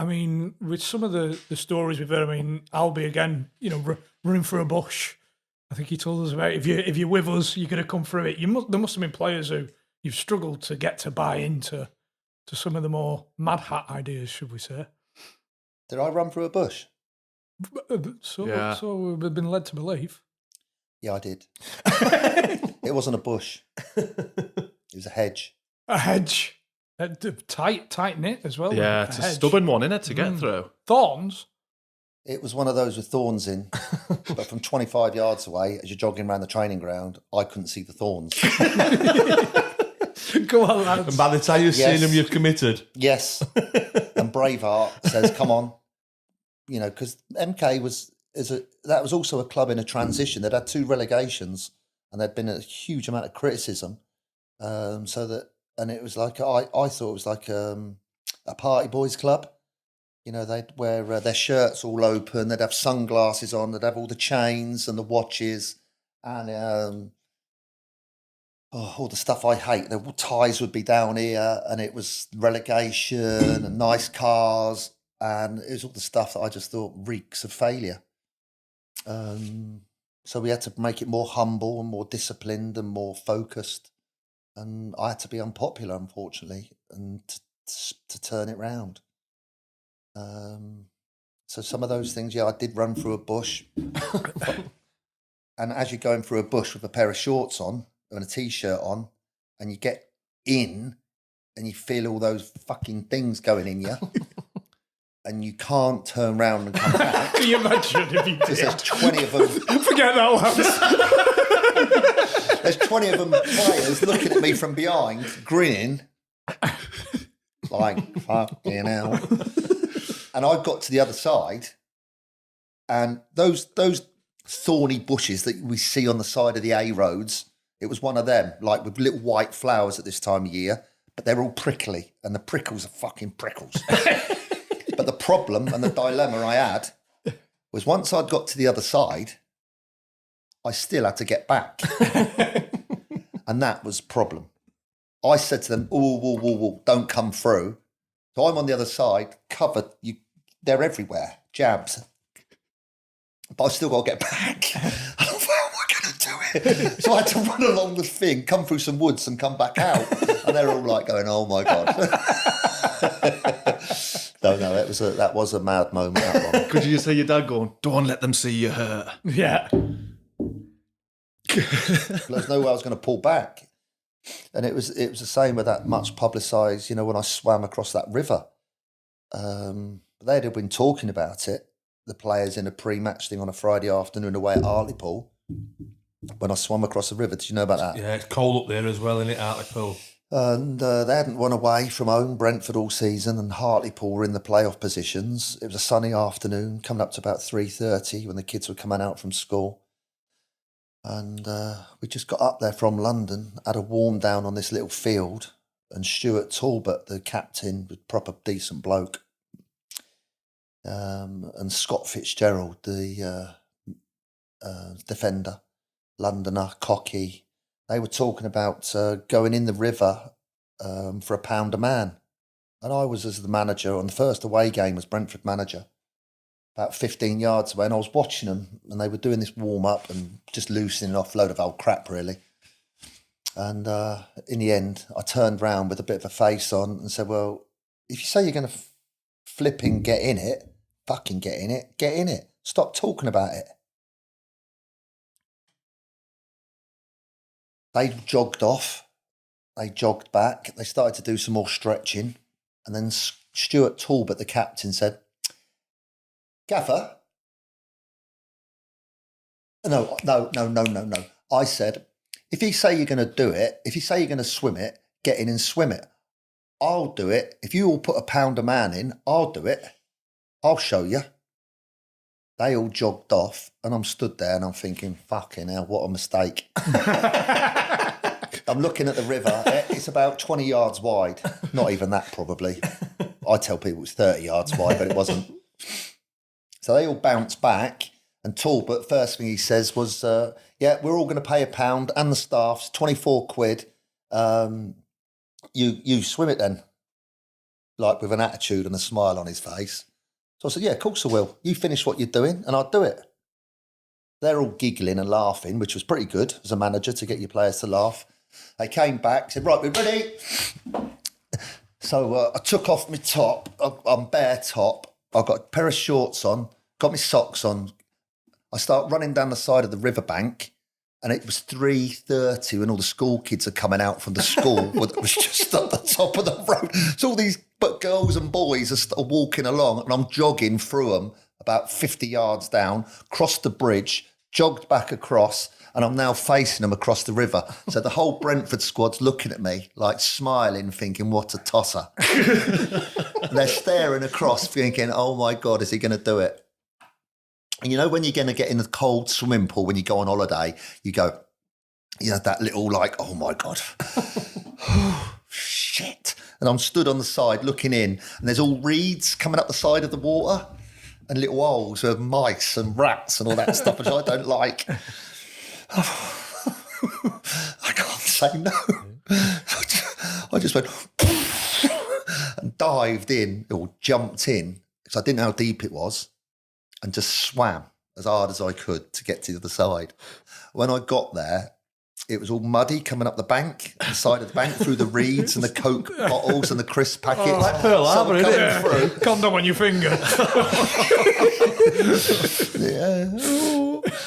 I mean, with some of the stories we've heard, I mean, Albie again, running through a bush. I think he told us about if you're with us, you're going to come through it. There must have been players who you've struggled to get to buy into some of the more mad hat ideas, should we say? Did I run through a bush? So we've been led to believe. Yeah, I did. It wasn't a bush. It was a hedge. A hedge. Tight knit as well. Yeah, it's a stubborn one, isn't it, to get through? Thorns? It was one of those with thorns in, but from 25 yards away, as you're jogging around the training ground, I couldn't see the thorns. Go on, lads. And by the time you've seen them, you've committed. Yes. And Braveheart says, come on. Because MK that was also a club in a transition. They'd had 2 relegations and there'd been a huge amount of criticism. And it was like, I thought it was like a party boys club. They'd wear their shirts all open. They'd have sunglasses on. They'd have all the chains and the watches and all the stuff I hate. The ties would be down here, and it was relegation and nice cars, and it was all the stuff that I just thought reeks of failure. So we had to make it more humble and more disciplined and more focused, and I had to be unpopular, unfortunately, and to turn it round. So some of those things, I did run through a bush. And as you're going through a bush with a pair of shorts on and a t-shirt on, and you get in and you feel all those fucking things going in you, and you can't turn round and come back. Can you imagine if you did? There's 20 of them. Forget that, lads. There's 20 of them players looking at me from behind, grinning, like, fucking hell. And I got to the other side, and those thorny bushes that we see on the side of the A roads, it was one of them, like with little white flowers at this time of year, but they're all prickly, and the prickles are fucking prickles. But the problem and the dilemma I had was once I'd got to the other side, I still had to get back. And that was the problem. I said to them, whoa, don't come through. So I'm on the other side, covered. They're everywhere, jabs. But I've still got to get back. I thought, how am I going to do it? So I had to run along the thing, come through some woods and come back out. And they're all like going, oh my God. No, that was a mad moment, that one. Could you just hear your dad going, don't let them see you hurt? Yeah. There's no way I was going to pull back. And it was the same with that much publicised, when I swam across that river. They'd have been talking about it, the players in a pre-match thing on a Friday afternoon away at Hartlepool, when I swam across the river. Did you know about that? Yeah, it's cold up there as well, isn't it, Hartlepool? And they hadn't won away from home, Brentford, all season, and Hartlepool were in the playoff positions. It was a sunny afternoon, coming up to about 3:30 when the kids were coming out from school. And we just got up there from London, had a warm down on this little field, and Stuart Talbot, the captain, was proper decent bloke, and Scott Fitzgerald, the defender, Londoner, cocky. They were talking about going in the river for £1 a man. And I was, as the manager, on the first away game, was Brentford manager, about 15 yards away, and I was watching them, and they were doing this warm-up and just loosening off a load of old crap, really. And in the end, I turned round with a bit of a face on and said, well, if you say you're going to flipping get in it, fucking get in it, get in it. Stop talking about it. They jogged off. They jogged back. They started to do some more stretching. And then Stuart Talbot, the captain, said, Gaffer? No. I said, if you say you're going to do it, if you say you're going to swim it, get in and swim it. I'll do it. If you all put £1 a man in, I'll do it. I'll show you. They all jogged off, and I'm stood there and I'm thinking, fucking hell, what a mistake. I'm looking at the river. It's about 20 yards wide. Not even that, probably. I tell people it's 30 yards wide, but it wasn't. So they all bounced back, and Talbot, first thing he says was, yeah, we're all going to pay £1, and the staff's 24 quid. You swim it then. like with an attitude and a smile on his face. So I said, yeah, of course I will. You finish what you're doing and I'll do it. They're all giggling and laughing, which was pretty good as a manager to get your players to laugh. They came back, said, right, we're ready. So I took off my top. I'm bare top. I've got a pair of shorts on, got my socks on. I start running down the side of the riverbank, and it was 3:30 when all the school kids are coming out from the school. It was just at the top of the road. So all these girls and boys are walking along, and I'm jogging through them about 50 yards down, crossed the bridge, jogged back across, and I'm now facing them across the river. So the whole Brentford squad's looking at me, like smiling, thinking, what a tosser. And they're staring across, thinking, oh my God, is he going to do it? And you know, when you're going to get in the cold swimming pool, when you go on holiday, you go, you know, that little like, oh my God, shit. And I'm stood on the side looking in, and there's all reeds coming up the side of the water and little holes with mice and rats and all that stuff, which I don't like. I can't say no. I just went and dived in, or jumped in, because I didn't know how deep it was, and just swam as hard as I could to get to the other side. When I got there, it was all muddy coming up the bank, the side of the bank, through the reeds and the Coke bottles and the crisp packets. Oh, like Pearl Harbor, isn't it? Through. Condom on your finger. Yeah.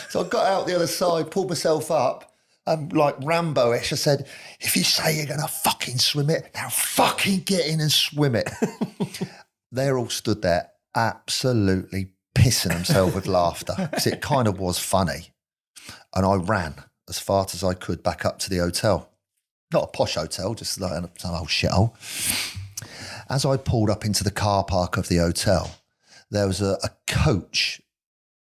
So I got out the other side, pulled myself up, and like Rambo-ish, I said, if you say you're going to fucking swim it, now fucking get in and swim it. They're all stood there absolutely pissing themselves with laughter, because it kind of was funny. And I ran as fast as I could back up to the hotel. Not a posh hotel, just like some old shithole. As I pulled up into the car park of the hotel, there was a coach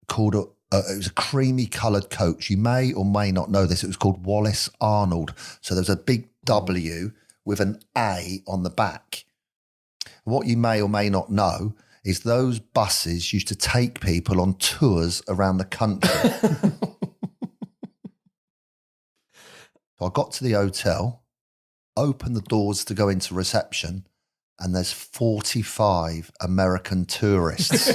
called, it was a creamy coloured coach. You may or may not know this. It was called Wallace Arnold. So there was a big W with an A on the back. What you may or may not know is those buses used to take people on tours around the country. So I got to the hotel, opened the doors to go into reception, and there's 45 American tourists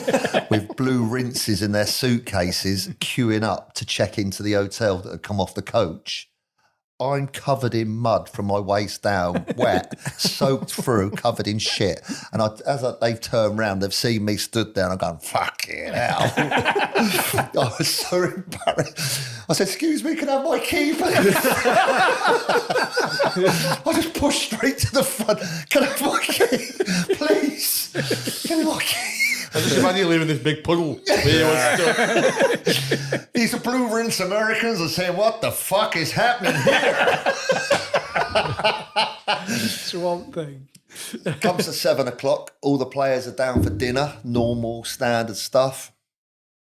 with blue rinses in their suitcases queuing up to check into the hotel that had come off the coach. I'm covered in mud from my waist down, wet, soaked through, covered in shit. And they've turned round, they've seen me stood there, and I'm going, fucking hell. I was so embarrassed. I said, excuse me, can I have my key, please? I just pushed straight to the front. Can I have my key, please? Give me my key. I just imagine you leaving this big puddle. These blue rinse Americans are saying, what the fuck is happening here? It's one thing. Comes to 7 o'clock, all the players are down for dinner, normal, standard stuff.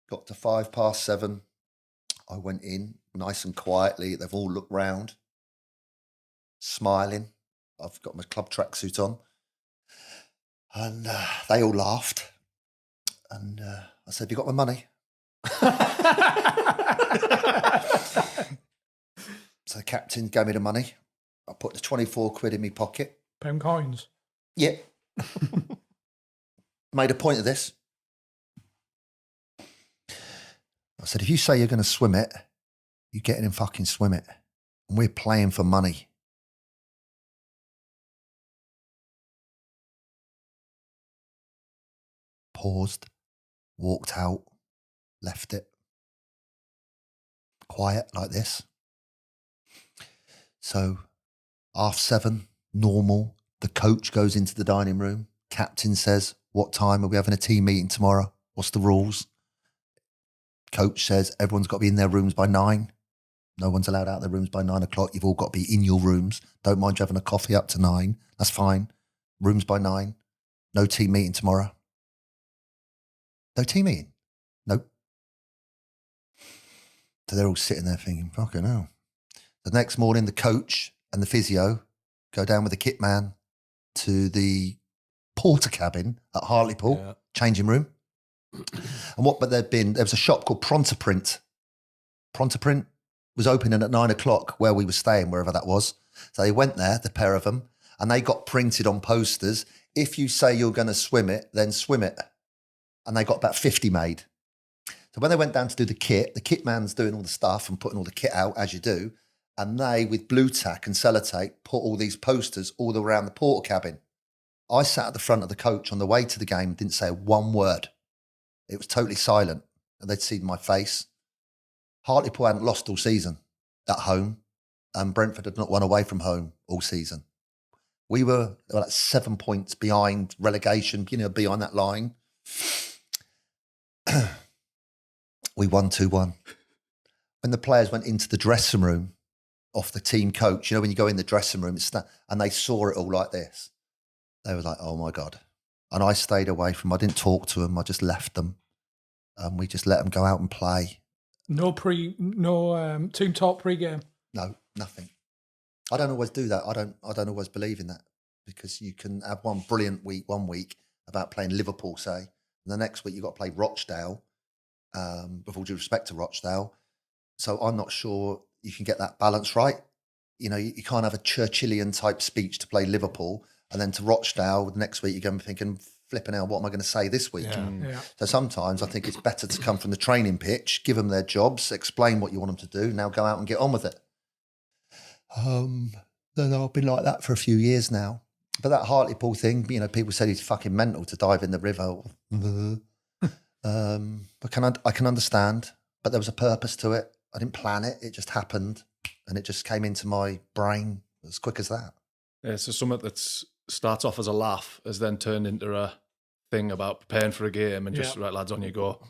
Got to 7:05. I went in nice and quietly. They've all looked round, smiling. I've got my club tracksuit on. And they all laughed. And I said, have you got my money? So the captain gave me the money. I put the 24 quid in my pocket. Pound coins. Yeah. Made a point of this. I said, if you say you're going to swim it, you get in and fucking swim it. And we're playing for money. Paused, walked out, left it. Quiet like this. So 7:30, normal. The coach goes into the dining room. Captain says, what time are we having a team meeting tomorrow? What's the rules? Coach says, everyone's got to be in their rooms by 9. No one's allowed out of their rooms by 9 o'clock. You've all got to be in your rooms. Don't mind you having a coffee up to 9. That's fine. Rooms by 9. No team meeting tomorrow. No team meeting? Nope. So they're all sitting there thinking, fucking hell. The next morning, the coach and the physio go down with the kit man to the porter cabin at Hartlepool, changing room. And there was a shop called Prontoprint. Prontoprint was opening at 9 o'clock where we were staying, wherever that was. So they went there, the pair of them, and they got printed on posters if you say you're going to swim it, then swim it. And they got about 50 made. So when they went down to do the kit man's doing all the stuff and putting all the kit out, as you do. And they, with blue tack and sellotape, put all these posters all around the porter cabin. I sat at the front of the coach on the way to the game and didn't say one word. It was totally silent. And they'd seen my face. Hartlepool hadn't lost all season at home. And Brentford had not won away from home all season. We were like 7 points behind relegation, behind that line. We won 2-1. When the players went into the dressing room off the team coach, when you go in the dressing room and they saw it all like this, they were like, oh my God. And I stayed away from them. I didn't talk to them. I just left them. And we just let them go out and play. No team talk pre-game? No, nothing. I don't always do that. I don't always believe in that, because you can have one brilliant week, 1 week about playing Liverpool, say, and the next week you've got to play Rochdale, with all due respect to Rochdale. So I'm not sure you can get that balance right. You can't have a Churchillian type speech to play Liverpool and then to Rochdale the next week you're going to be thinking, flipping out, what am I going to say this week? Yeah. So sometimes I think it's better to come from the training pitch, give them their jobs, explain what you want them to do, now go out and get on with it. Then I've been like that for a few years now. But that Hartlepool thing, people said he's fucking mental to dive in the river. I can understand, but there was a purpose to it. I didn't plan it. It just happened, and it just came into my brain as quick as that. Yeah, so something that starts off as a laugh has then turned into a thing about preparing for a game and just, right, lads, on you go.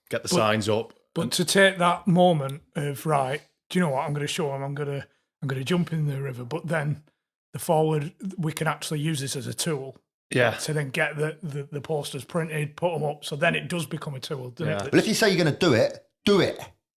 Get the signs up. But to take that moment of, right, do you know what, I'm going to show them, I'm going to jump in the river, but then the forward, we can actually use this as a tool. Yeah. To then get the posters printed, put them up, so then it does become a tool, doesn't it? But if you say you're going to do it, do it.